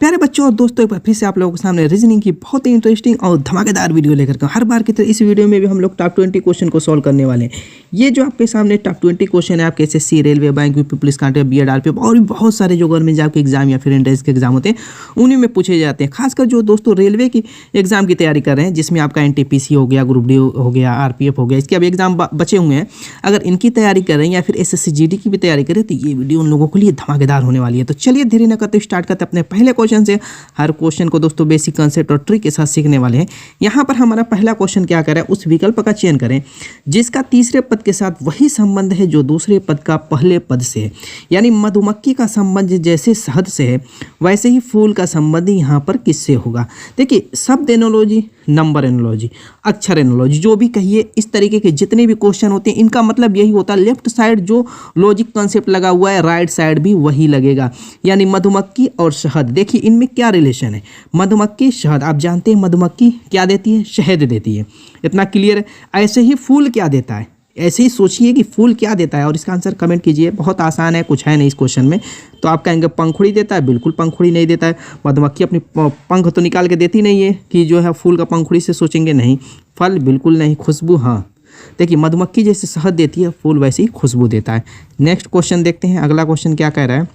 प्यारे बच्चों और दोस्तों, एक बार फिर से आप लोगों के सामने रीजनिंग की बहुत ही इंटरेस्टिंग और धमाकेदार वीडियो लेकर के हर बार की तरह इस वीडियो में भी हम लोग टॉप 20 क्वेश्चन को सॉल्व करने वाले हैं। ये जो आपके सामने टॉप 20 क्वेश्चन है आपके SSC, railway, bank, UP police constable, BEd, RPF और भी बहुत सारे जो गवर्नमेंट जॉब के एग्जाम या फिर एंट्रेंस के एग्जाम होते हैं उन्हीं में पूछे जाते हैं। खासकर जो दोस्तों रेलवे की एग्जाम की तैयारी कर रहे हैं, जिसमें आपका एनटीपीसी हो गया, ग्रुप डी हो गया, आरपीएफ हो गया, इसके अब एग्जाम बचे हुए हैं। अगर इनकी तैयारी कर रहे हैं या फिर एसएससी जीडी की भी तैयारी करें तो ये वीडियो उन लोगों के लिए धमाकेदार होने वाली है। तो चलिए धीरे न करते स्टार्ट करते अपने पहले क्वेश्चन से। हर क्वेश्चन को दोस्तों बेसिक कंसेप्ट और ट्रिक के साथ सीखने वाले हैं। यहाँ पर हमारा पहला क्वेश्चन क्या कर रहा है, उस विकल्प का चयन करें जिसका तीसरे पद के साथ वही संबंध है जो दूसरे पद का पहले पद से है। यानी मधुमक्खी का संबंध जैसे शहद से है वैसे ही फूल का संबंध यहाँ पर किससे होगा। देखिए, शब्द एनोलॉजी, नंबर एनोलॉजी, अक्षर एनोलॉजी, जो भी कहिए, इस तरीके के जितने भी क्वेश्चन होते हैं इनका मतलब यही होता है। लेफ्ट साइड जो लॉजिक कंसेप्ट लगा हुआ है, राइट साइड भी वही लगेगा। यानी मधुमक्खी और शहद, देखिए इनमें क्या रिलेशन है। मधुमक्खी शहद, आप जानते हैं मधुमक्खी क्या देती है, शहद देती है, इतना क्लियर है। ऐसे ही फूल क्या देता है, ऐसे ही सोचिए कि फूल क्या देता है और इसका आंसर कमेंट कीजिए। बहुत आसान है, कुछ है नहीं इस क्वेश्चन में। तो आप कहेंगे पंखुड़ी देता है, बिल्कुल पंखुड़ी नहीं देता है। मधुमक्खी अपनी पंख तो निकाल के देती नहीं है कि जो है फूल का पंखुड़ी से सोचेंगे, नहीं। फल बिल्कुल नहीं। खुशबू, हाँ, देखिए मधुमक्खी जैसे शहद देती है, फूल वैसे ही खुशबू देता है। नेक्स्ट क्वेश्चन देखते हैं। अगला क्वेश्चन क्या कह रहा है।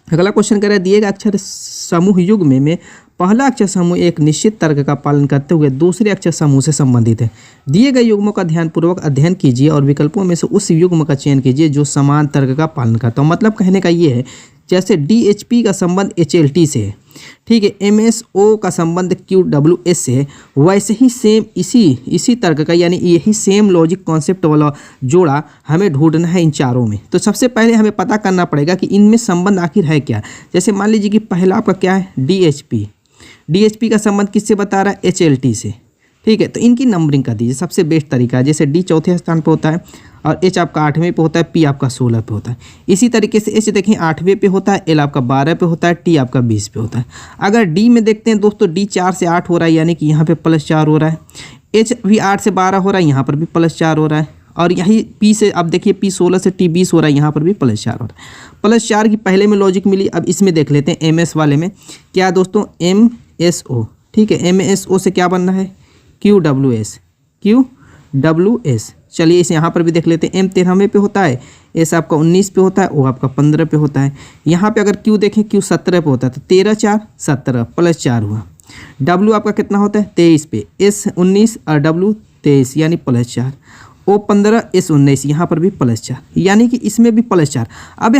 अगला क्वेश्चन कह रहा है दिए गए अक्षर समूह युग्म में पहला अक्षर समूह एक निश्चित तर्क का पालन करते हुए दूसरे अक्षर समूह से संबंधित है। दिए गए युग्मों का ध्यानपूर्वक अध्ययन कीजिए और विकल्पों में से उस युग्म का चयन कीजिए जो समान तर्क का पालन करता हो। मतलब कहने का ये है, जैसे डीएचपी का संबंध एचएलटी से है, ठीक है, एमएसओ का संबंध क्यूडब्ल्यूएस से है, वैसे ही सेम इसी तर्क का, यानी यही सेम लॉजिक कॉन्सेप्ट वाला जोड़ा हमें ढूंढना है इन चारों में। तो सबसे पहले हमें पता करना पड़ेगा कि इनमें संबंध आखिर है क्या। जैसे मान लीजिए कि पहला आपका क्या है, डीएचपी का संबंध किससे बता रहा है, एचएलटी से, ठीक है। तो इनकी नंबरिंग कर दीजिए, सबसे बेस्ट तरीका है। जैसे डी चौथे स्थान पर होता है और एच आपका 8वें पे होता है, पी आपका 16 पे होता है। इसी तरीके से एच देखिए 8वें पे होता है, एल आपका 12 पे होता है, टी आपका 20 पे होता है। अगर डी में देखते हैं दोस्तों, डी 4 से 8 हो रहा है, यानी कि यहाँ पे +4 हो रहा है। एच भी 8 से 12 हो रहा है, यहाँ पर भी +4 हो रहा है। और यही पी से, अब देखिए पी 16 से टी 20 हो रहा है, यहाँ पर भी +4 हो रहा है। +4 की पहले में लॉजिक मिली। अब इसमें देख लेते हैं एमएस वाले में क्या दोस्तों, एमएसओ, ठीक है। एमएसओ से क्या बनना है, क्यूडब्ल्यूएस। चलिए इसे यहाँ पर भी देख लेते हैं। एम 13वें पे होता है, एस आपका 19 पे होता है, ओ आपका 15 पे होता है। यहाँ पे अगर क्यू देखें, क्यू 17 पे होता है, तो 13 4 17 +4 हुआ। डब्ल्यू आपका कितना होता है, 23 पे, एस 19 और डब्ल्यू 23 यानी +4। ओ 15, एस 19, यहाँ पर भी +4, यानी कि इसमें भी +4। अब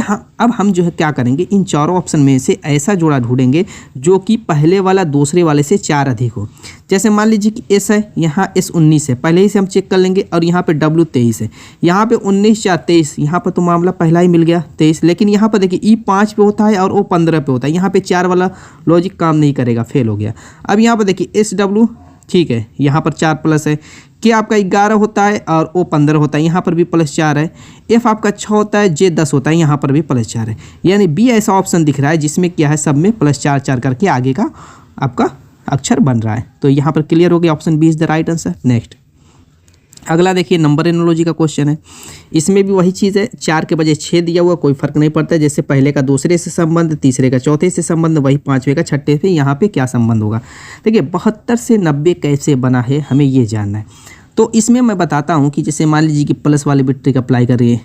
हम जो है क्या करेंगे, इन चारों ऑप्शन में से ऐसा जोड़ा ढूंढेंगे जो कि पहले वाला दूसरे वाले से 4 अधिक हो। जैसे मान लीजिए कि एस है, यहाँ एस 19 है, पहले ही से हम चेक कर लेंगे, और यहाँ पे डब्ल्यू 23 है, यहाँ पे 19 4 23, यहाँ पर तो मामला पहला ही मिल गया 23। लेकिन यहाँ पर देखिए ई 5 पे होता है और ओ 15 पे होता है, यहाँ पे 4 वाला लॉजिक काम नहीं करेगा, फेल हो गया। अब यहाँ पर देखिए एस डब्ल्यू, ठीक है, यहाँ पर 4 प्लस है, के आपका 11 होता है और ओ 15 होता है, यहाँ पर भी +4 है। एफ आपका 6 होता है, जे 10 होता है, यहाँ पर भी +4 है। यानी बी ऐसा ऑप्शन दिख रहा है जिसमें क्या है, सब में +4 करके आगे का आपका अक्षर बन रहा है। तो यहाँ पर क्लियर हो गया, option B is the right answer. Next अगला देखिए, नंबर एनोलॉजी का क्वेश्चन है। इसमें भी वही चीज़ है, 4 के बजाय 6 दिया हुआ, कोई फर्क नहीं पड़ता। जैसे पहले का दूसरे से संबंध, तीसरे का चौथे से संबंध, वही 5वें का छठे से, यहाँ पे क्या संबंध होगा। देखिए 72 से 90 कैसे बना है, हमें ये जानना है। तो इसमें मैं बताता हूँ कि जैसे मान लीजिए कि प्लस वाले भी ट्रिक अप्लाई करिए,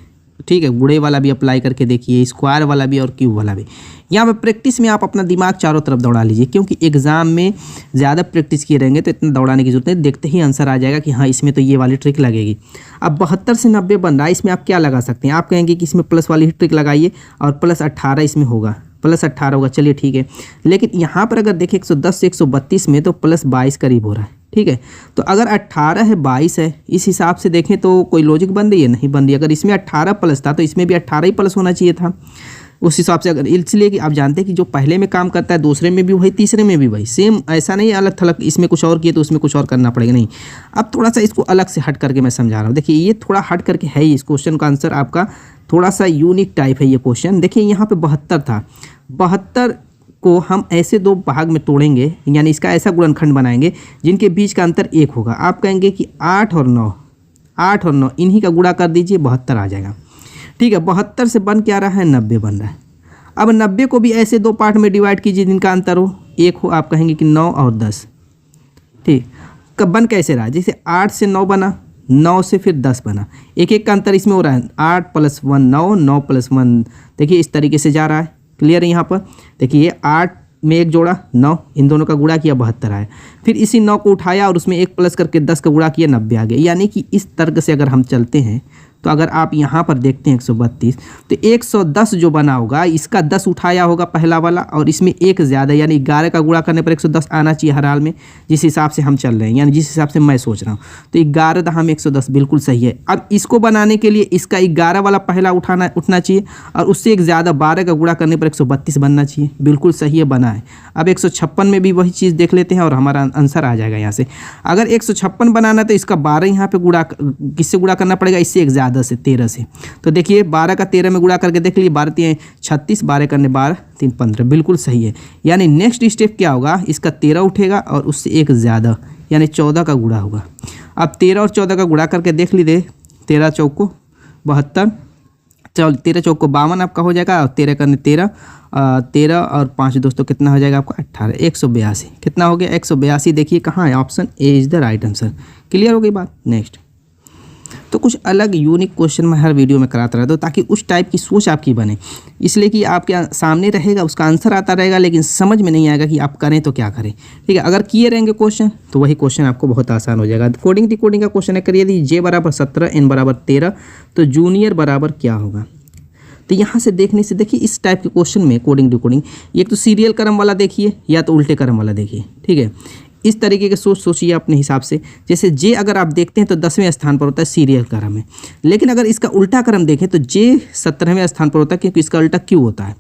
ठीक है, गुड़े वाला भी अप्लाई करके देखिए, स्क्वायर वाला भी और क्यूब वाला भी। यहाँ पे प्रैक्टिस में आप अपना दिमाग चारों तरफ दौड़ा लीजिए, क्योंकि एग्जाम में ज़्यादा प्रैक्टिस किए रहेंगे तो इतना दौड़ाने की जरूरत नहीं, देखते ही आंसर आ जाएगा कि हाँ इसमें तो ये वाली ट्रिक लगेगी। अब 72 से 90 बन रहा है, इसमें आप क्या लगा सकते हैं, आप कहेंगे कि इसमें प्लस वाली ट्रिक लगाइए और +18 इसमें होगा, +18 होगा, चलिए ठीक है। लेकिन यहाँ पर अगर देखें 110 से 132 में तो +22 करीब हो रहा है, ठीक है। तो अगर 18 है 22 है, इस हिसाब से देखें तो कोई लॉजिक बन रही है, नहीं बन रही। अगर इसमें 18 प्लस था तो इसमें भी 18 ही प्लस होना चाहिए था उस हिसाब से। अगर इसलिए कि आप जानते हैं कि जो पहले में काम करता है दूसरे में भी वही, तीसरे में भी वही, सेम। ऐसा नहीं अलग थलग इसमें कुछ और किए तो उसमें कुछ और करना पड़ेगा, नहीं। अब थोड़ा सा इसको अलग से हट करके मैं समझा रहा हूँ। देखिए ये थोड़ा हट करके है ही, इस क्वेश्चन का आंसर आपका थोड़ा सा यूनिक टाइप है ये क्वेश्चन। देखिए यहाँ पे 72 था, 72 को हम ऐसे 2 भाग में तोड़ेंगे, यानी इसका ऐसा गुणनखंड बनाएंगे जिनके बीच का अंतर 1 होगा। आप कहेंगे कि 8 और 9 इन्हीं का गुणा कर दीजिए, 72 आ जाएगा, ठीक है। 72 से बन क्या रहा है, 90 बन रहा है। अब 90 को भी ऐसे 2 पार्ट में डिवाइड कीजिए जिनका अंतर हो, एक हो आप कहेंगे कि 9 और 10। ठीक, कब बन कैसे रहा, जैसे 8 से 9 बना, 9 से फिर 10 बना, एक एक का अंतर इसमें हो रहा है। 8 + 1 9, 9 + 1 देखिए इस तरीके से जा रहा है। क्लियर है यहाँ पर, देखिए 8 में 1 जोड़ा 9, इन दोनों का गुणा किया 72 आया, फिर इसी 9 को उठाया और उसमें 1 प्लस करके 10 का गुणा किया 90 आ गया। यानी कि इस तर्क से अगर हम चलते हैं तो अगर आप यहाँ पर देखते हैं 132 तो 110 जो बना होगा इसका 10 उठाया होगा पहला वाला और इसमें 1 ज़्यादा, यानी 11 का गुणा करने पर 110 आना चाहिए हर हाल में, जिस हिसाब से हम चल रहे हैं, यानी जिस हिसाब से मैं सोच रहा हूँ। तो 11 दहा में 110 बिल्कुल सही है। अब इसको बनाने के लिए इसका 11 वाला पहला उठना चाहिए और उससे 1 ज़्यादा 12 का गुणा करने पर 132 बनना चाहिए। बिल्कुल सही है, बना है। अब 156 में भी वही चीज़ देख लेते हैं और हमारा आंसर आ जाएगा यहाँ से। अगर 156 बनाना तो इसका 12 यहाँ पे गुणा, किससे गुणा करना पड़ेगा, इससे 1 ज़्यादा से 13 से। तो देखिए 12 का 13 में गुणा करके देख लीजिए, 12 3 36, 12 करने 12 3 15, बिल्कुल सही है। यानी नेक्स्ट स्टेप क्या होगा, इसका 13 उठेगा और उससे 1 ज़्यादा यानी 14 का गुणा होगा। अब 13 और 14 का गुणा करके देख लीजिए, 13 चौको 72, 13 चौको 52 आपका हो जाएगा और 13 करने 13, 13 और 5 दोस्तों कितना हो जाएगा आपका 18, 182। कितना हो गया 182। देखिए कहाँ है, option A is the right answer. Clear हो गई बात। नेक्स्ट, तो कुछ अलग यूनिक क्वेश्चन मैं हर वीडियो में कराता रहता हूँ ताकि उस टाइप की सोच आपकी बने, इसलिए कि आपके सामने रहेगा, उसका आंसर आता रहेगा लेकिन समझ में नहीं आएगा कि आप करें तो क्या करें। ठीक है, अगर किए रहेंगे क्वेश्चन तो वही क्वेश्चन आपको बहुत आसान हो जाएगा। कोडिंग डिकोडिंग का क्वेश्चन है, करिए दी J = 17 N = 13 तो जूनियर बराबर क्या होगा। तो यहाँ से देखने से देखिए इस टाइप के क्वेश्चन में कोडिंग डिकोडिंग, एक तो सीरियल क्रम वाला देखिए या तो उल्टे क्रम वाला देखिए। ठीक है, इस तरीके के सोचिए अपने हिसाब से। जैसे जे अगर आप देखते हैं तो 10वें स्थान पर होता है सीरियल क्रम में, लेकिन अगर इसका उल्टा क्रम देखें तो जे 17वें स्थान पर होता है, क्योंकि इसका उल्टा क्यों होता है,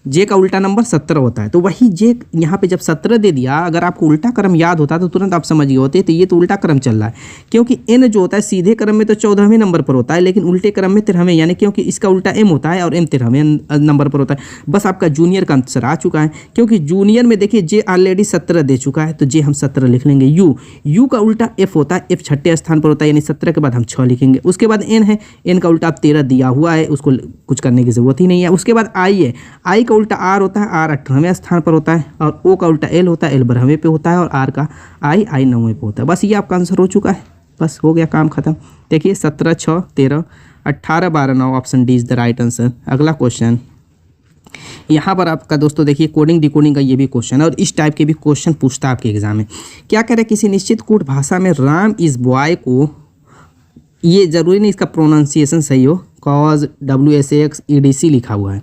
जे का उल्टा नंबर 17 होता है। तो वही जे यहाँ पे जब 17 दे दिया, अगर आपको उल्टा क्रम याद होता तो तुरंत आप समझ गए होते तो ये तो उल्टा क्रम चल रहा है, क्योंकि एन जो होता है सीधे क्रम में तो 14वें नंबर पर होता है, लेकिन उल्टे क्रम में 13वें, यानी क्योंकि इसका उल्टा एम होता है और एम 13वें नंबर पर होता है। बस आपका जूनियर का आंसर आ चुका है, क्योंकि जूनियर में देखिए जे ऑलरेडी 17 दे चुका है तो जे हम 17 लिख लेंगे। यू का उल्टा एफ होता है, एफ 6ठे स्थान पर होता है, यानी 17 के बाद हम 6 लिखेंगे। उसके बाद एन है, एन का उल्टा 13 दिया हुआ है, उसको कुछ करने की जरूरत ही नहीं है। उसके बाद आई है, आई का उल्टा आर होता है, आर 18वें स्थान पर होता है, और ओ का उल्टा एल होता है, एल 12वें पे होता है, और आर का आई 9वें पे होता है। बस ये आपका आंसर हो चुका है, बस हो गया काम खत्म। देखिए 17 6 13 18 12 9, option D is the right answer. अगला क्वेश्चन यहाँ पर आपका दोस्तों देखिए कोडिंग डिकोडिंग का ये भी क्वेश्चन है, और इस टाइप के भी क्वेश्चन पूछता है आपके एग्जाम में। क्या कह रहे हैं, किसी निश्चित कूट भाषा में राम इज बॉय को, ये जरूरी नहीं इसका प्रोनाउंसिएशन सही हो, कॉज WSAX EDC लिखा हुआ है।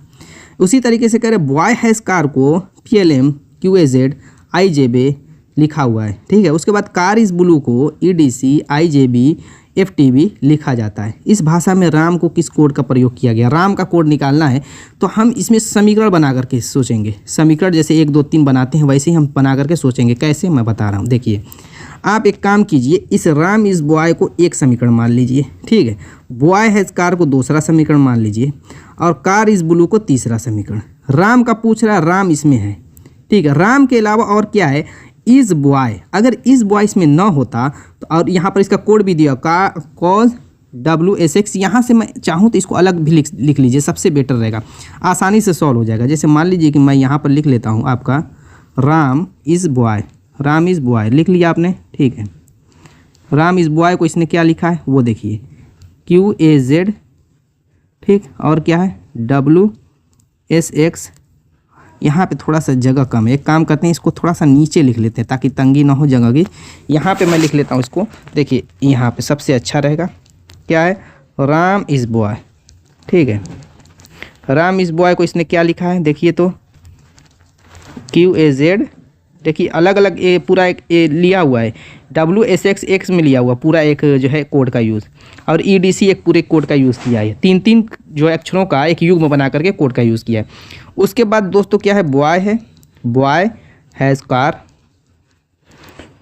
उसी तरीके से कह रहे बॉय हैज़ कार को PLM QAZ IJB लिखा हुआ है। ठीक है, उसके बाद कार इज़ ब्लू को EDC IJB FTB लिखा जाता है। इस भाषा में राम को किस कोड का प्रयोग किया गया, राम का कोड निकालना है तो हम इसमें समीकरण बना करके सोचेंगे। समीकरण जैसे 1 2 3 बनाते हैं वैसे ही हम बना करके सोचेंगे। कैसे, मैं बता रहा हूँ। देखिए आप एक काम कीजिए, इस राम इज़ बॉय को एक समीकरण मान लीजिए। ठीक है, बॉय हैज़ कार को दूसरा समीकरण मान लीजिए, और कार इज़ ब्लू को तीसरा समीकरण। राम का पूछ रहा है, राम इसमें है। ठीक है, राम के अलावा और क्या है, इज़ बॉय। अगर इज़ बॉय इसमें न होता तो, और यहाँ पर इसका कोड भी दिया कॉज WSX, यहाँ से मैं चाहूँ तो इसको अलग भी लिख लीजिए, सबसे बेटर रहेगा, आसानी से सॉल्व हो जाएगा। जैसे मान लीजिए कि मैं यहाँ पर लिख लेता हूँ आपका Ram is boy, Ram is boy लिख लिया आपने। ठीक है, राम इज़ बॉय को इसने क्या लिखा है वो देखिए QAZ। ठीक, और क्या है WSX। यहाँ पे थोड़ा सा जगह कम है, एक काम करते हैं इसको थोड़ा सा नीचे लिख लेते हैं ताकि तंगी ना हो जगह की। यहाँ पे मैं लिख लेता हूँ इसको, देखिए यहाँ पे सबसे अच्छा रहेगा। क्या है, राम इज़ बॉय। ठीक है, राम इज़ बॉय को इसने क्या लिखा है, देखिए तो QAZ। देखिए अलग अलग ये पूरा एक लिया हुआ है, WSX में लिया हुआ पूरा एक जो है कोड का यूज़, और EDC एक पूरे कोड का यूज़ किया है। 3 जो अक्षरों का एक युग्म बना करके कोड का यूज़ किया है। उसके बाद दोस्तों क्या है, बॉय है, boy has car.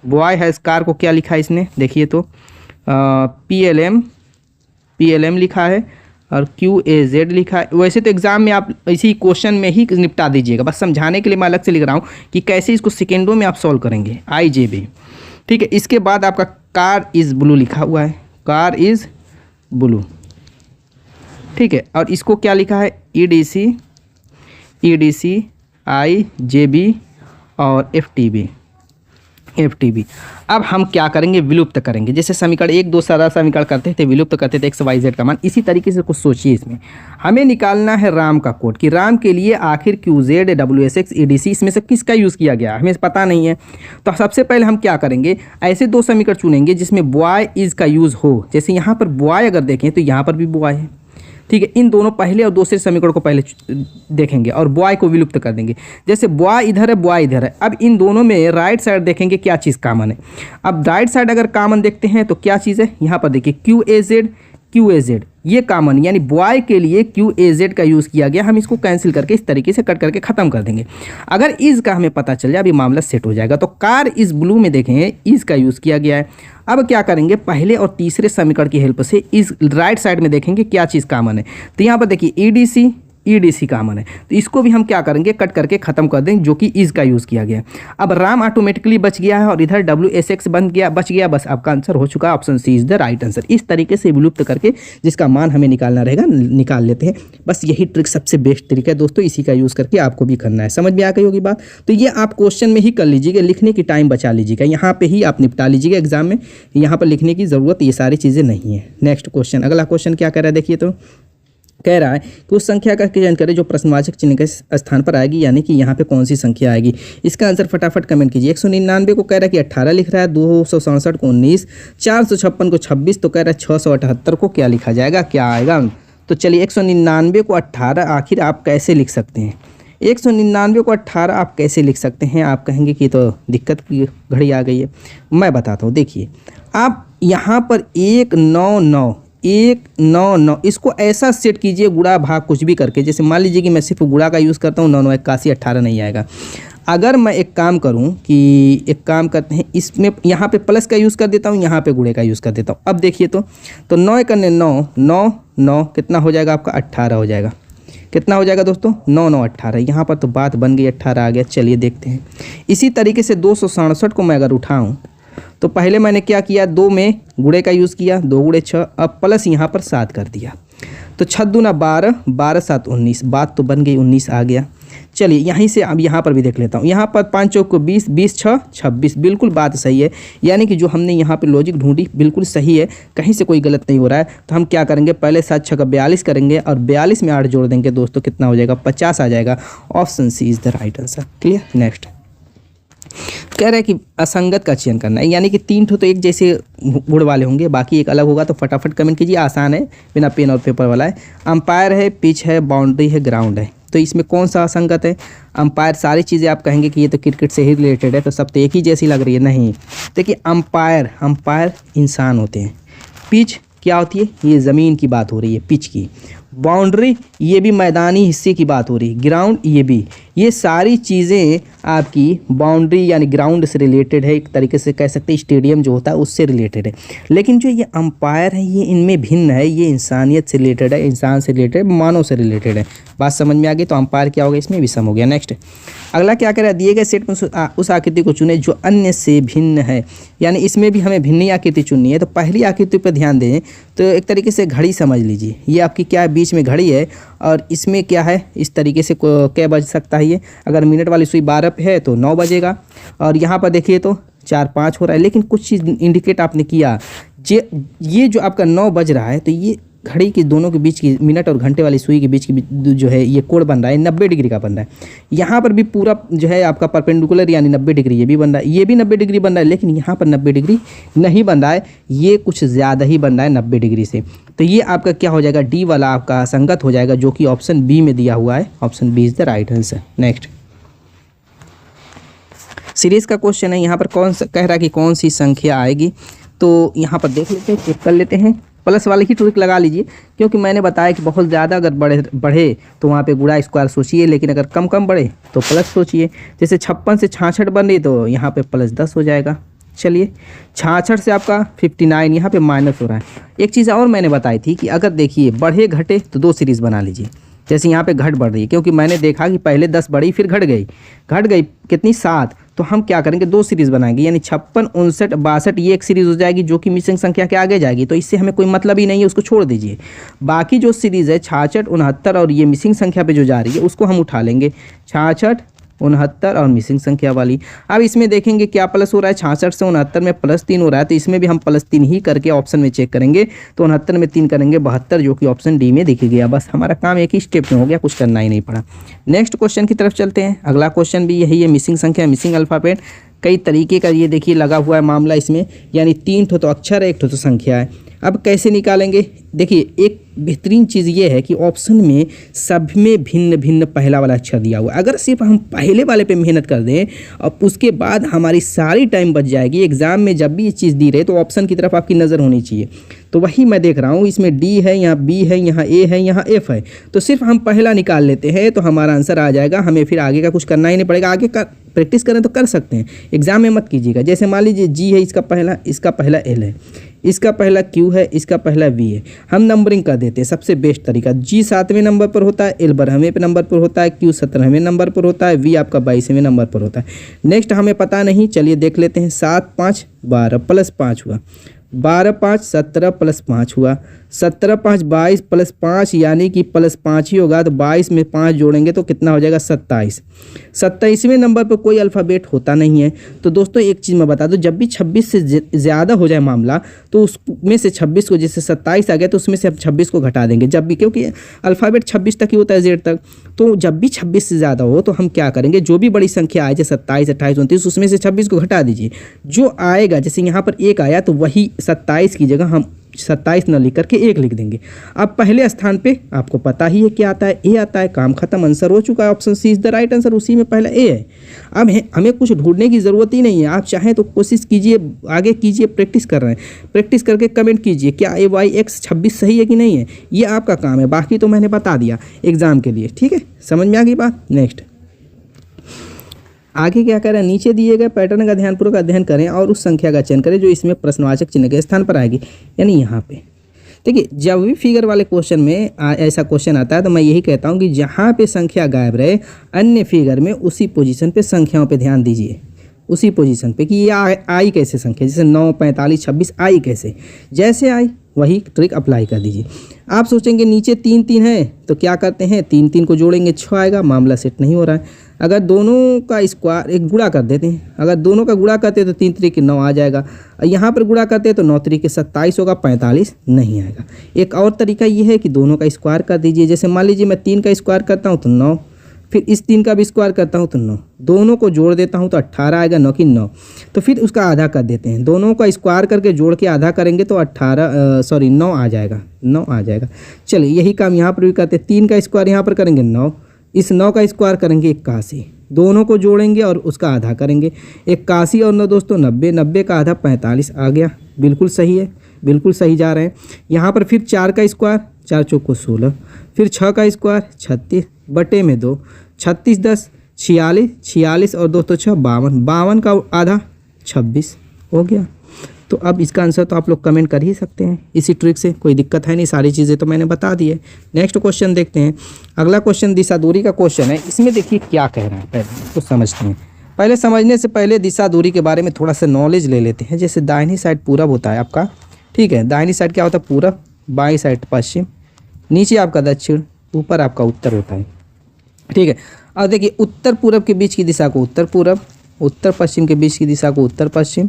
Boy has car को क्या लिखा है इसने, देखिए तो PLM लिखा है, और QAZ लिखा है। वैसे तो एग्जाम में आप इसी क्वेश्चन में ही निपटा दीजिएगा, बस समझाने के लिए मैं अलग से लिख रहा हूँ कि कैसे इसको सेकेंडों में आप सॉल्व करेंगे। IJB। ठीक है, इसके बाद आपका कार इज़ ब्लू लिखा हुआ है, कार इज़ ब्लू। ठीक है, और इसको क्या लिखा है, EDC EDC, IJB और FTB। अब हम क्या करेंगे, विलुप्त करेंगे। जैसे समीकरण 1 2 सारा समीकरण करते थे, विलुप्त करते थे x y z का मान, इसी तरीके से कुछ सोचिए। इसमें हमें निकालना है राम का कोड कि राम के लिए आखिर QZ, WSX, EDC इसमें से किसका यूज़ किया गया, हमें पता नहीं है। तो सबसे पहले हम क्या करेंगे, ऐसे 2 समीकरण चुनेंगे जिसमें बॉय इज का यूज़ हो। जैसे यहाँ पर बॉय अगर देखें तो यहाँ पर भी बॉय है, ठीक है। इन दोनों पहले और दूसरे समीकरण को पहले देखेंगे और बॉय को विलुप्त कर देंगे। जैसे बॉय इधर है, बॉय इधर है। अब इन दोनों में राइट साइड देखेंगे क्या चीज़ कॉमन है। अब राइट साइड अगर कॉमन देखते हैं तो क्या चीज़ है, यहाँ पर देखिए QAZ ये कॉमन, यानी बॉय के लिए QAZ का यूज़ किया गया। हम इसको कैंसिल करके इस तरीके से कट करके ख़त्म कर देंगे। अगर इज का हमें पता चल जाए, अभी मामला सेट हो जाएगा। तो कार इज ब्लू में देखें इज का यूज़ किया गया है। अब क्या करेंगे, पहले और तीसरे समीकरण की हेल्प से इस राइट साइड में देखेंगे क्या चीज़ कॉमन है। तो यहाँ पर देखिए EDC कॉमन है, तो इसको भी हम क्या करेंगे, कट करके ख़त्म कर देंगे, जो कि इज का यूज़ किया गया। अब राम ऑटोमेटिकली बच गया है और इधर WSX बच गया। बस आपका आंसर हो चुका है, option C is the right answer. इस तरीके से विलुप्त करके जिसका मान हमें निकालना रहेगा निकाल लेते हैं। बस यही ट्रिक सबसे बेस्ट तरीका है दोस्तों, इसी का यूज़ करके आपको भी करना है। समझ में आ गई होगी बात। तो ये आप क्वेश्चन में ही कर लीजिएगा, लिखने की टाइम बचा लीजिएगा, यहाँ पर ही आप निपटा लीजिएगा एग्जाम में। यहाँ पर लिखने की ज़रूरत ये सारी चीज़ें नहीं है। नेक्स्ट क्वेश्चन, अगला क्वेश्चन क्या कह रहा है देखिए। तो कह रहा है कि उस संख्या का चयन करें जो प्रश्नवाचक चिन्ह के स्थान पर आएगी, यानी कि यहाँ पे कौन सी संख्या आएगी। इसका आंसर फटाफट कमेंट कीजिए। 199 को कह रहा है कि 18 लिख रहा है, 267 को 19, 456 को 26, तो कह रहा है 678 को क्या लिखा जाएगा, क्या आएगा। तो चलिए 199 को 18 आखिर आप कैसे लिख सकते हैं। 199 को 18 आप कैसे लिख सकते हैं। आप कहेंगे कि तो दिक्कत की घड़ी आ गई है, मैं बताता हूँ। देखिए आप यहाँ पर 199 इसको ऐसा सेट कीजिए, गुणा भाग कुछ भी करके। जैसे मान लीजिए कि मैं सिर्फ गुणा का यूज़ करता हूँ, 9 9 81 18 नहीं आएगा। अगर मैं एक काम करूँ कि एक काम करते हैं, इसमें यहाँ पे प्लस का यूज़ कर देता हूँ, यहाँ पे गुणे का यूज़ कर देता हूँ। अब देखिए तो 9 करने 9 9 9 कितना हो जाएगा आपका, 18 हो जाएगा। कितना हो जाएगा दोस्तों, 9 9 18। यहाँ पर तो बात बन गई, 18 आ गया। चलिए देखते हैं। इसी तरीके से 267 को मैं अगर उठाऊँ तो पहले मैंने क्या किया, 2 में गुणे का यूज़ किया, 2 गुणे 6, अब प्लस यहाँ पर 7 कर दिया। तो 6 दूना 12, 12 7 19, बात तो बन गई, 19 आ गया। चलिए यहीं से अब यहाँ पर भी देख लेता हूँ। यहाँ पर 5 चौक को 20, 20 6 26, बिल्कुल बात सही है। यानी कि जो हमने यहाँ पे लॉजिक ढूंढी बिल्कुल सही है, कहीं से कोई गलत नहीं हो रहा है। तो हम क्या करेंगे, पहले 7 6 का 42 करेंगे और 42 में 8 जोड़ देंगे दोस्तों, कितना हो जाएगा, 50 आ जाएगा। Option C is the right answer. Clear. Next कह रहा है कि असंगत का चयन करना है, यानी कि 3 ठो तो एक जैसे गुण वाले होंगे, बाकी एक अलग होगा। तो फटाफट कमेंट कीजिए, आसान है, बिना पेन और पेपर वाला है। अंपायर है, पिच है, बाउंड्री है, ग्राउंड है। तो इसमें कौन सा असंगत है। अंपायर सारी चीज़ें आप कहेंगे कि ये तो क्रिकेट से ही रिलेटेड है, तो सब तो एक ही जैसी लग रही है। नहीं, देखिए अंपायर इंसान होते हैं। पिच क्या होती है, ये ज़मीन की बात हो रही है, पिच की। बाउंड्री ये भी मैदानी हिस्से की बात हो रही है। ग्राउंड ये भी, ये सारी चीज़ें आपकी बाउंड्री यानी ग्राउंड से रिलेटेड है। एक तरीके से कह सकते हैं स्टेडियम जो होता है उससे रिलेटेड है। लेकिन जो ये अंपायर है ये इनमें भिन्न है, ये इंसानियत से रिलेटेड है, इंसान से रिलेटेड, मानव से रिलेटेड है। बात समझ में आ गई। तो अंपायर क्या होगा, इसमें विषम हो गया। नेक्स्ट अगला क्या कह रहा है, दिए गए सेट में उस आकृति को चुने जो अन्य से भिन्न है, यानी इसमें भी हमें भिन्न आकृति चुननी है। तो पहली आकृति पर ध्यान दें तो एक तरीके से घड़ी समझ लीजिए। ये आपकी क्या है, बीच में घड़ी है और इसमें क्या है, इस तरीके से क्या बज सकता है। ये अगर मिनट वाली सुई 12 पे है तो 9 बजेगा और यहाँ पर देखिए तो 4 5 हो रहा है। लेकिन कुछ चीज़ इंडिकेट आपने किया, ये जो आपका 9 बज रहा है, तो ये घड़ी के दोनों के बीच की मिनट और घंटे वाली सुई के बीच की जो है ये कोण बन रहा है 90 डिग्री का बन रहा है। यहाँ पर भी पूरा जो है आपका परपेंडिकुलर यानी 90 डिग्री ये भी बन रहा है, ये भी 90 डिग्री बन रहा है। लेकिन यहाँ पर 90 डिग्री नहीं बन रहा है, ये कुछ ज़्यादा ही बन रहा है 90 डिग्री से। तो ये आपका क्या हो जाएगा, डी वाला आपका असंगत हो जाएगा, जो कि ऑप्शन बी में दिया हुआ है। Option B is the right answer. Next series का क्वेश्चन है। यहाँ पर कौन सा कह रहा है कि कौन सी संख्या आएगी। तो यहाँ पर देख लेते हैं, चेक कर लेते हैं। प्लस वाले ही ट्रिक लगा लीजिए, क्योंकि मैंने बताया कि बहुत ज़्यादा अगर बढ़े तो वहाँ पे गुणा स्क्वायर सोचिए, लेकिन अगर कम बढ़े तो प्लस सोचिए। जैसे 56 से 66 बन रही तो यहाँ पे प्लस 10 हो जाएगा। चलिए 66 से आपका 59 यहाँ पे माइनस हो रहा है। एक चीज़ और मैंने बताई थी कि अगर देखिए बढ़े घटे तो 2 सीरीज़ बना लीजिए। जैसे यहाँ पे घट बढ़ रही है, क्योंकि मैंने देखा कि पहले 10 बढ़ी फिर घट गई कितनी 7, तो हम क्या करेंगे, 2 सीरीज़ बनाएंगे, यानी 56, 59, 62 ये एक सीरीज़ हो जाएगी जो कि मिसिंग संख्या के आगे जाएगी, तो इससे हमें कोई मतलब ही नहीं है, उसको छोड़ दीजिए। बाकी जो सीरीज़ है 66, 69 और ये मिसिंग संख्या पे जो जा रही है उसको हम उठा लेंगे, 66, 69 और मिसिंग संख्या वाली। अब इसमें देखेंगे क्या प्लस हो रहा है, 66 से 69 में +3 हो रहा है, तो इसमें भी हम +3 ही करके ऑप्शन में चेक करेंगे, तो 69 में 3 करेंगे 72, जो कि ऑप्शन डी में दिख गया। बस हमारा काम एक ही स्टेप में हो गया, कुछ करना ही नहीं पड़ा। नेक्स्ट क्वेश्चन की तरफ चलते हैं। अगला क्वेश्चन भी यही है, मिसिंग संख्या, मिसिंग अल्फ़ाबेट। कई तरीके का ये देखिए लगा हुआ है मामला इसमें, यानी 3 ठो तो अक्षर है, 1 ठो तो संख्या है। अब कैसे निकालेंगे, देखिए एक बेहतरीन चीज़ ये है कि ऑप्शन में सब में भिन्न भिन्न पहला वाला अक्षर दिया हुआ है। अगर सिर्फ हम पहले वाले पे मेहनत कर दें और उसके बाद हमारी सारी टाइम बच जाएगी। एग्ज़ाम में जब भी ये चीज़ दी रहे तो ऑप्शन की तरफ आपकी नज़र होनी चाहिए। तो वही मैं देख रहा हूँ, इसमें डी है, यहाँ बी है, यहाँ ए है, यहाँ एफ है, तो सिर्फ हम पहला निकाल लेते हैं तो हमारा आंसर आ जाएगा। हमें फिर आगे का कुछ करना ही नहीं पड़ेगा। आगे का प्रैक्टिस करें तो कर सकते हैं, एग्ज़ाम में मत कीजिएगा। जैसे मान लीजिए जी है, इसका पहला एल है, इसका पहला क्यू है, इसका पहला वी है। हम नंबरिंग कर देते हैं, सबसे बेस्ट तरीका। जी 7वें नंबर पर होता है, एल 12वें नंबर पर होता है, क्यू 17वें नंबर पर होता है, वी आपका 22वें नंबर पर होता है। नेक्स्ट हमें पता नहीं, चलिए देख लेते हैं। 7, 5, 12 +5 हुआ, 12, 5, 17 +5 हुआ, 17, 5, 22 +5 यानी कि +5 ही होगा, तो 22 में 5 जोड़ेंगे तो कितना हो जाएगा 27। 27वें नंबर पर कोई अल्फ़ाबेट होता नहीं है। तो दोस्तों एक चीज़ मैं बता दूं, जब भी 26 से ज़्यादा हो जाए मामला तो उसमें से 26 को, जैसे 27 आ गया तो उसमें से हम 26 को घटा देंगे जब भी, क्योंकि अल्फ़ाबेट 26 तक ही होता है, जेड तक। तो जब भी 26 से ज़्यादा हो तो हम क्या करेंगे, जो भी बड़ी संख्या आए, जैसे 27, 28, 29, उसमें से 26 को घटा दीजिए। जो आएगा, जैसे यहाँ पर 1 आया तो वही 27 की जगह हम 27 न लिख करके 1 लिख देंगे। अब पहले स्थान पे आपको पता ही है क्या आता है, ए आता है। काम खत्म, आंसर हो चुका है। Option C is the right answer, उसी में पहला ए है। अब हमें कुछ ढूंढने की ज़रूरत ही नहीं है। आप चाहें तो कोशिश कीजिए, आगे कीजिए, प्रैक्टिस कर रहे हैं, प्रैक्टिस करके कमेंट कीजिए क्या AYX 26 सही है कि नहीं है। ये आपका काम है, बाकी तो मैंने बता दिया एग्ज़ाम के लिए। ठीक है, समझ में आ गई बात। नेक्स्ट आगे क्या करें, नीचे दिए गए पैटर्न का ध्यानपूर्वक अध्ययन करें और उस संख्या का चयन करें जो इसमें प्रश्नवाचक चिन्ह के स्थान पर आएगी, यानी यहाँ पे। देखिए जब भी फिगर वाले क्वेश्चन में ऐसा क्वेश्चन आता है तो मैं यही कहता हूँ कि जहाँ पे संख्या गायब रहे अन्य फिगर में उसी पोजीशन पे संख्याओं पे ध्यान दीजिए, उसी पोजीशन पे कि ये आई कैसे संख्या, जैसे 9, 45, 26 आई कैसे, जैसे आई वही ट्रिक अप्लाई कर दीजिए। आप सोचेंगे नीचे 3 3 है तो क्या करते हैं, 3 3 को जोड़ेंगे 6 आएगा, मामला सेट नहीं हो रहा है। अगर दोनों का स्क्वायर एक गुणा कर देते हैं, अगर दोनों का गुणा करते हैं तो 3 3 9 आ जाएगा। यहाँ पर गुणा करते हैं तो 9 3 27 होगा, 45 नहीं आएगा। एक और तरीका ये है कि दोनों का स्क्वायर कर दीजिए। जैसे मान लीजिए मैं 3 का स्क्वायर करता हूँ तो 9, फिर इस 3 का भी स्क्वायर करता हूँ तो 9, दोनों को जोड़ देता हूँ तो 18 आएगा, 9 की 9। तो फिर उसका आधा कर देते हैं, दोनों का स्क्वायर करके जोड़ के आधा करेंगे तो 9 आ जाएगा, 9 आ जाएगा। चलिए यही काम यहाँ पर भी करते हैं। 3 का स्क्वायर यहाँ पर करेंगे 9, इस 9 का स्क्वायर करेंगे 81, दोनों को जोड़ेंगे और उसका आधा करेंगे। 81 और 9 दोस्तों 90, 90 का आधा 45 आ गया। बिल्कुल सही है, बिल्कुल सही जा रहे हैं। यहाँ पर फिर 4 का स्क्वायर, 4 चौक को 16, फिर 6 का स्क्वायर 36 बटे में 2, 36 10 46, 46 और 2 तो 6 52, 52 का आधा 26 हो गया। तो अब इसका आंसर तो आप लोग कमेंट कर ही सकते हैं इसी ट्रिक से, कोई दिक्कत है नहीं, सारी चीज़ें तो मैंने बता दी है। नेक्स्ट क्वेश्चन देखते हैं। अगला क्वेश्चन दिशा दूरी का क्वेश्चन है। इसमें देखिए क्या कह रहा है, पहले कुछ समझते हैं। पहले समझने से पहले दिशा दूरी के बारे में थोड़ा सा नॉलेज ले लेते हैं। जैसे दाहिनी साइड पूरब होता है आपका, ठीक है, दाहिनी साइड क्या होता है पूरब, बाईं साइड पश्चिम, नीचे आपका दक्षिण, ऊपर आपका उत्तर होता है, ठीक है। अब देखिए उत्तर पूरब के बीच की दिशा को उत्तर पूरब, उत्तर पश्चिम के बीच की दिशा को उत्तर पश्चिम,